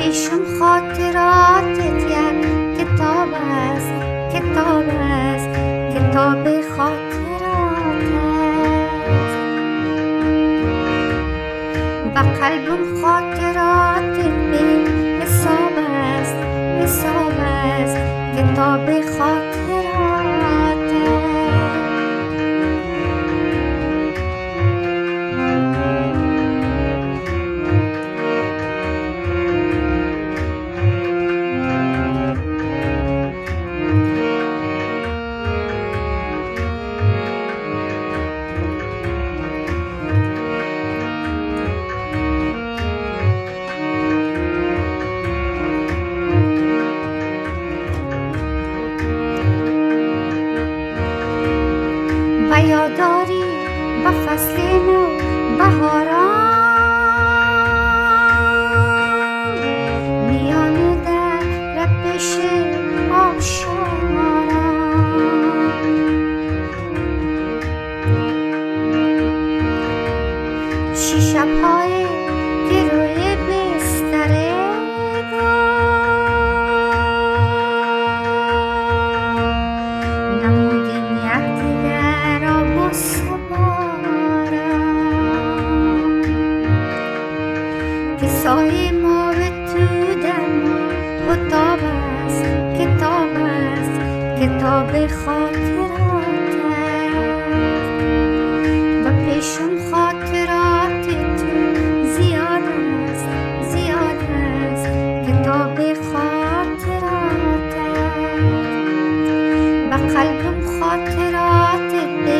پیشم خاطراتت یک کتاب است، کتاب است، کتاب خاطرات است. و قلبم خاطراتت به حساب است، حساب است، کتاب خاطرات است. و یاداری به فصل نو بهاران میان در پیش آبشاران. چی شب‌های که روی بستر نمودیم یکدیگر را بوسه باران. که سایه ما به تو در ما کتاب است، کتاب است، کتاب خاطرات است. و پیشم خاطرات تو زیاد است، زیاد است، کتاب خاطرات است. و قلبم خاطرات به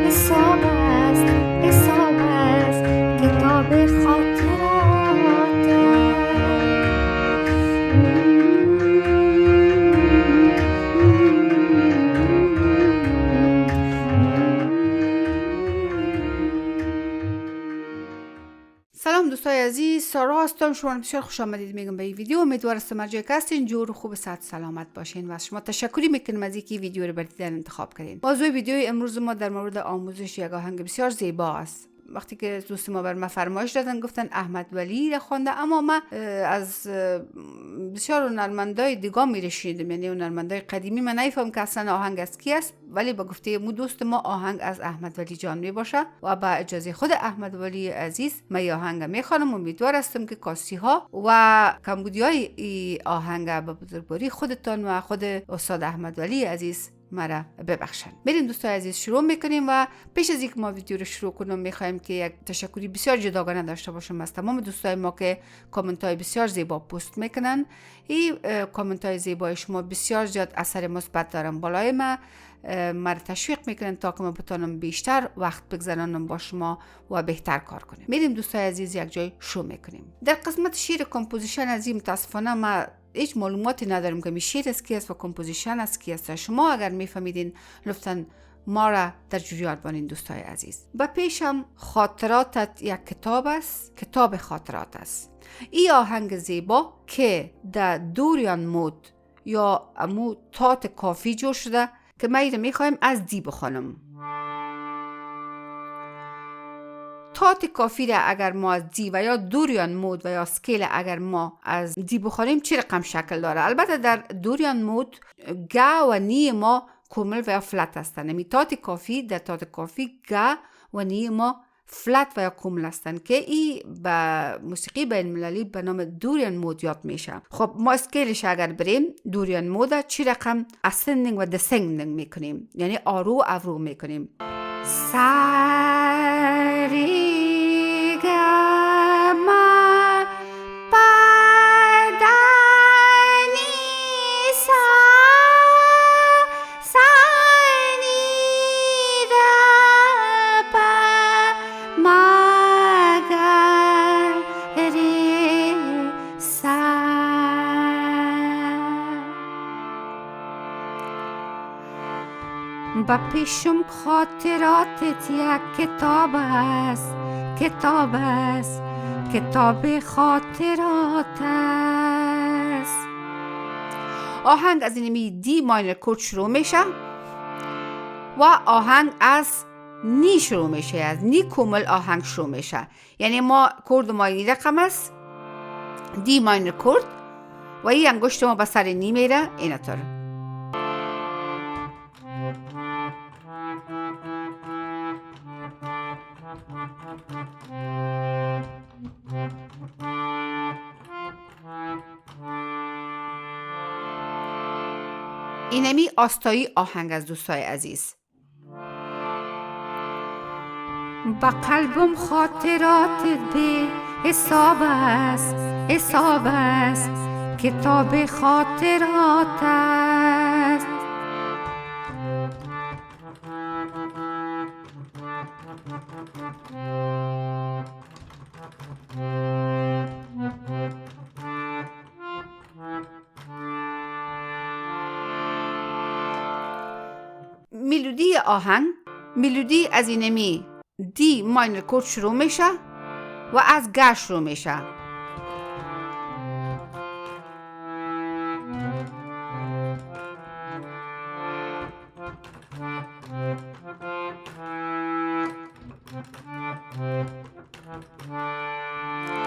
حساب است، حساب است، کتاب خاطرات است. سلام دوستای عزیز، سارا هستم. شما بسیار خوش آمدید میگم به این ویدیو. امیدوارم جایی که هستین جور و خوب صحت سلامت باشین و از شما تشکری میکنم از اینکه ویدیو رو برای دیدن انتخاب کردین. موضوع ویدیو امروز ما در مورد آموزش یک آهنگ بسیار زیبا است. وقتی که دوست ما بر ما فرمایش دادن گفتن احمد ولی را خوانده، اما من از بسیار هنرمندای دیگه میرشیدم، یعنی هنرمندای قدیمی. من نمیفهم که اصلا آهنگ از کی است، ولی با گفته مو دوست ما آهنگ از احمد ولی جان می باشه و با اجازه خود احمد ولی عزیز من آهنگ میخوانم. امیدوار هستم که کاسی ها و کمبودی های ای آهنگ به بزرگواری خودتان و خود استاد احمد ولی عزیز مرا ببخشن. بریم دوستای عزیز شروع میکنیم و پیش از اینکه ما ویدیو رو شروع کنیم میخوایم که یک تشکری بسیار جداگانه داشته باشم از تمام دوستای ما که کامنت های بسیار زیبا پست میکنن. این کامنت های زیبای شما بسیار زیاد اثر مثبت دارن بالای ما تشویق میکنن تا که ما بتونم بیشتر وقت بگذرانم با شما و بهتر کار کنیم. میریم دوستای عزیز یک جای شروع میکنیم. در قسمت شعر کمپوزیشن از این متاسفانه ما هیچ معلوماتی ندارم که شعر از کی است و کمپوزیشن از کی است. شما اگر میفهمیدین لطفاً ما را در جریان بانین دوستای عزیز. و پیشم خاطراتت یک کتاب است، کتاب خاطرات است. این آهنگ زیبا که در دوریان مود یا امو تات کافی جور شده که ما ایره میخوایم از دی بخوانم. تات کافی را اگر ما از دی و یا دوریان مود و یا سکیل اگر ما از دی بخوانیم چه رقم شکل داره؟ البته در دوریان مود گا و نی ما کامل و یا فلت هستن. یعنی تات کافی در تات کافی گا و نی ما فلت و یا کامل هستن که ای به موسیقی بین المللی به نام دوریان مود یاد میشه. خب ما اسکیلش اگر بریم دوریان مود چه رقم ascending و descending میکنیم، یعنی آرو افرو میکنیم. ساری گما پدنی سا سانی دا پا مگر ری سا. با پیشم خاطراتت یک کتاب است، کتاب است، کتاب خاطرات است. آهنگ از اینمی دی ماینر کورد شروع میشه و آهنگ از نی شروع میشه، از نی کامل آهنگ شروع میشه. یعنی ما کورد ما این رقم است دی ماینر کورد و این انگشت ما به سر نی میره اینطور. اینمی آستایی آهنگ از دوستای عزیز. با قلبم خاطرات به حساب است، حساب است، کتاب خاطرات است. ملودی آهنگ، ملودی از اینمی دی ماینر کورد شروع میشه و از گ شروع میشه.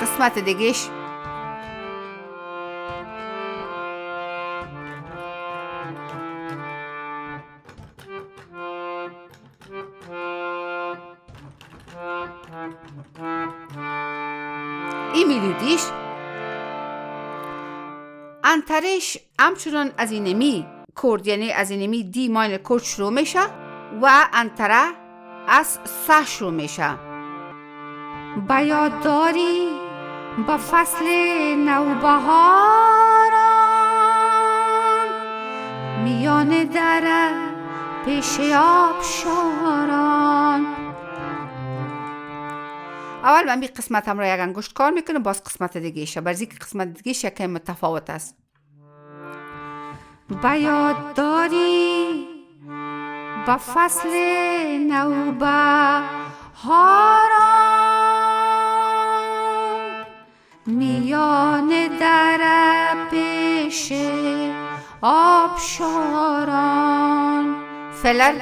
قسمت دیگهش این ملودیش انترش همچنان از اینمی کورد، یعنی از اینمی دی ماینر کورد شروع میشه و انتره از سه شروع میشه. بیاد داری با فصل نوبهاران، میان دره پیش آبشاران. اول من بی قسمتم را یک انگشت کار میکنم، باز قسمت دیگه برزی که قسمت دیگه شکل متفاوت است. بیاد داری با فصل نوبهاران، میان دره پیش آبشاران. فعلا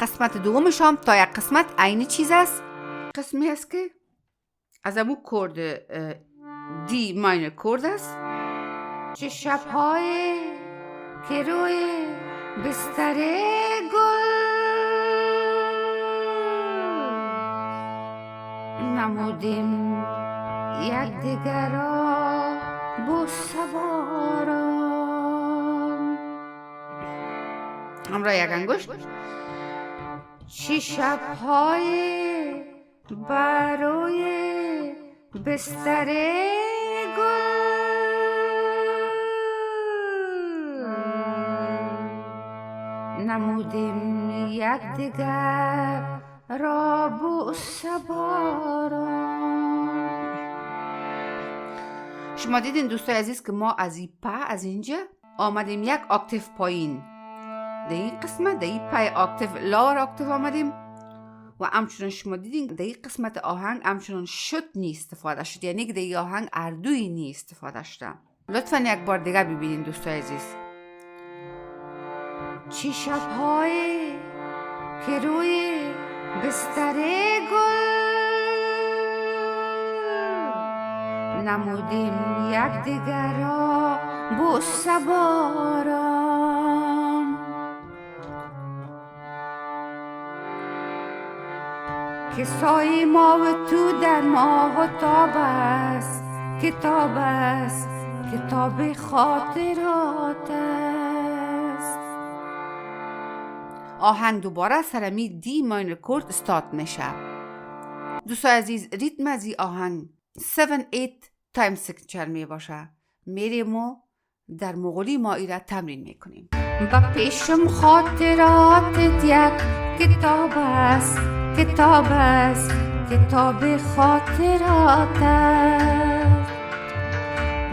قسمت دومش هم تا یک قسمت عین چیز است. قسمی است که از امو کورد دی ماینر کورد است. چه شب‌های که روی بستر گل نمودیم یکدیگر را بوسواران. همراه یک انگشت. چه شب‌های برای بستر گل نمودیم یکدیگر را بوسواران. شما دیدین دوستای عزیز که ما از این از اینجا آمدیم یک اکتیو پایین. در این قسمت در این پای اکتیو لار اکتیو آمدیم و همچنان شما دیدین در این قسمت آهنگ همچنان شد نی استفاده شد، یعنی که در این آهنگ اردوی نی استفاده شده. لطفا یک بار دیگه ببینین دوستای عزیز. چه شب‌های که روی بستر گل نمودیم یکدیگر را بوسواران. که سایه ما و تو در ما کتاب است، کتاب است، کتاب خاطرات است. آهنگ دوباره سرمی دی ماینر کورد استارت میشه. دوستای عزیز ریتم از این آهنگ 7-8 تایم سیگنچر می باشه. میریم و در مغولی ما ایره تمرین میکنیم. با پیشم خاطرات یک کتاب است، کتاب است، کتاب خاطرات است.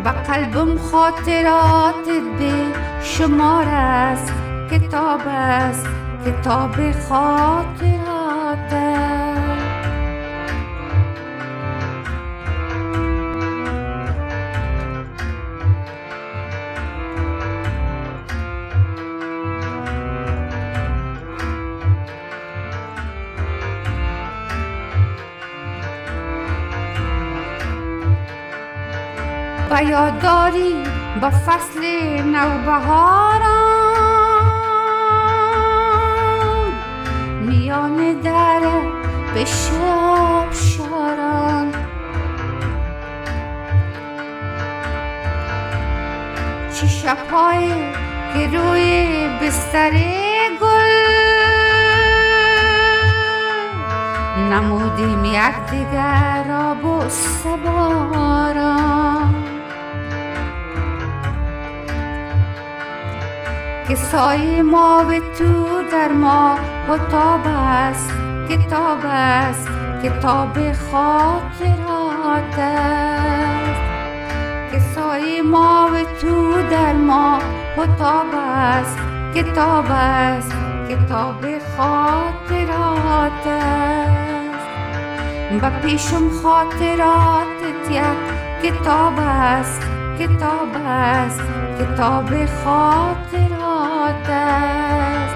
با قلبم خاطرات به شمار است، کتاب است، کتاب خاطرات است. و یادداری با فصل نوبهاران، میان در بشه آبشاران. چه شب‌های که روی بستر گل نمودیم یکدیگر را بوسه باران، که سایه ما به تو در ما کتاب است، کتاب است، کتاب خاطرات است. که سایه ما به تو در ما کتاب است، کتاب است، کتاب خاطرات است. و پیشم خاطراتت یک کتاب است، کتاب است، کتاب خاطرات است.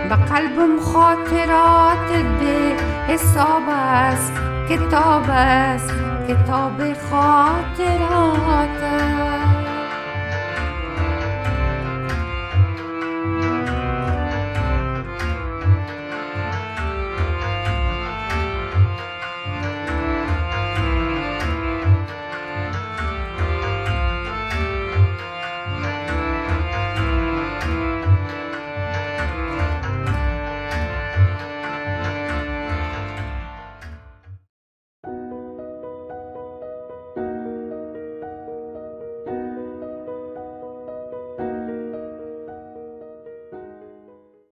و قلبم خاطراتت به حساب است، کتاب است، کتاب خاطرات است.